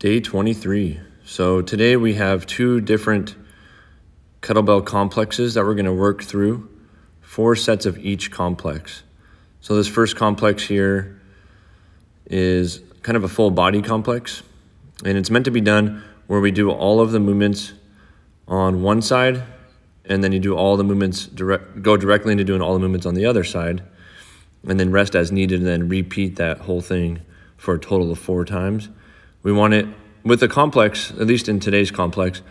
Day 23. So today we have two different kettlebell complexes that we're going to work through, 4 sets of each complex. So this first complex here is kind of a full body complex, and it's meant to be done where we do all of the movements on one side, and then you do all the movements go directly into doing all the movements on the other side, and then rest as needed, and then repeat that whole thing for a total of 4 times. We want it, with the complex, at least in today's complex,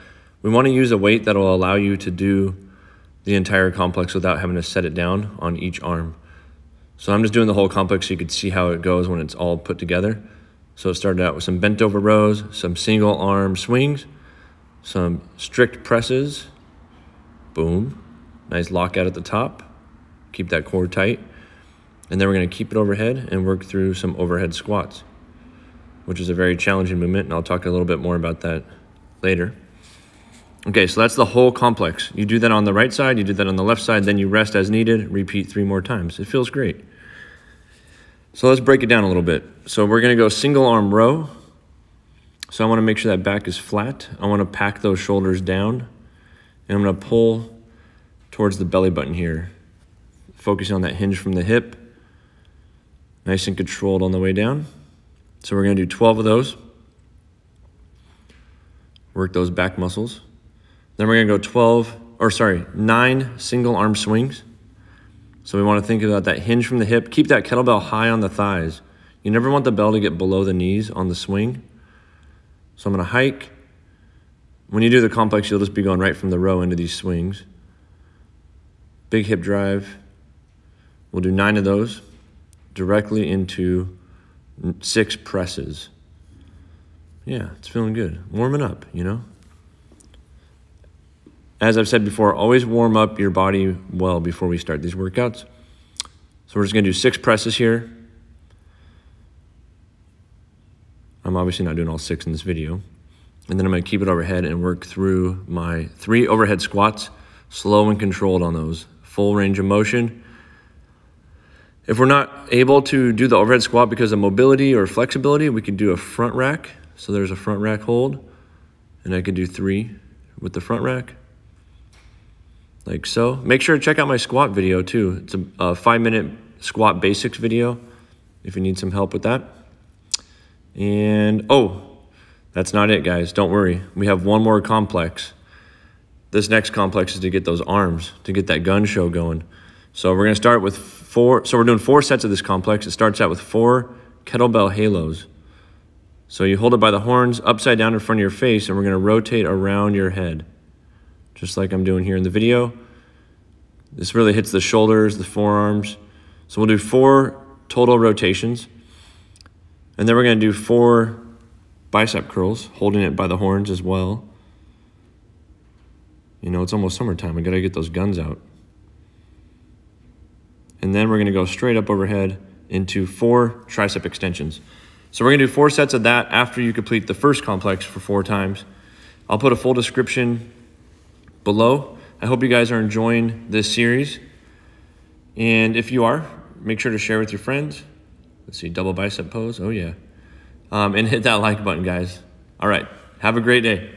we want to use a weight that will allow you to do the entire complex without having to set it down on each arm. So I'm just doing the whole complex so you could see how it goes when it's all put together. So it started out with some bent over rows, some single arm swings, some strict presses, boom, nice lockout at the top, keep that core tight. And then we're going to keep it overhead and work through some overhead squats, which is a very challenging movement, and I'll talk a little bit more about that later. Okay, so that's the whole complex. You do that on the right side, you do that on the left side, then you rest as needed, repeat 3 more times. It feels great. So let's break it down a little bit. So we're gonna go single arm row. So I wanna make sure that back is flat. I wanna pack those shoulders down, and I'm gonna pull towards the belly button here, focusing on that hinge from the hip, nice and controlled on the way down. So we're going to do 12 of those. Work those back muscles. Then we're going to go 9 single arm swings. So we want to think about that hinge from the hip. Keep that kettlebell high on the thighs. You never want the bell to get below the knees on the swing. So I'm going to hike. When you do the complex, you'll just be going right from the row into these swings. Big hip drive. We'll do 9 of those directly into 6 presses. Yeah, it's feeling good. Warming up, you know? As I've said before, always warm up your body well before we start these workouts. So we're just gonna do 6 presses here. I'm obviously not doing all 6 in this video. And then I'm gonna keep it overhead and work through my 3 overhead squats, slow and controlled on those. Full range of motion. If we're not able to do the overhead squat because of mobility or flexibility, we could do a front rack. So there's a front rack hold, and I could do 3 with the front rack, like so. Make sure to check out my squat video too. It's a 5-minute squat basics video if you need some help with that. And oh, that's not it, guys. Don't worry. We have one more complex. This next complex is to get those arms, to get that gun show going. So we're gonna start with 4, so we're doing 4 sets of this complex. It starts out with 4 kettlebell halos. So you hold it by the horns upside down in front of your face, and we're gonna rotate around your head, just like I'm doing here in the video. This really hits the shoulders, the forearms. So we'll do 4 total rotations. And then we're gonna do 4 bicep curls, holding it by the horns as well. You know, it's almost summertime. We gotta get those guns out. And then we're gonna go straight up overhead into 4 tricep extensions. So we're gonna do 4 sets of that after you complete the first complex for 4 times. I'll put a full description below. I hope you guys are enjoying this series. And if you are, make sure to share with your friends. Let's see, double bicep pose, oh yeah. And hit that like button, guys. All right, have a great day.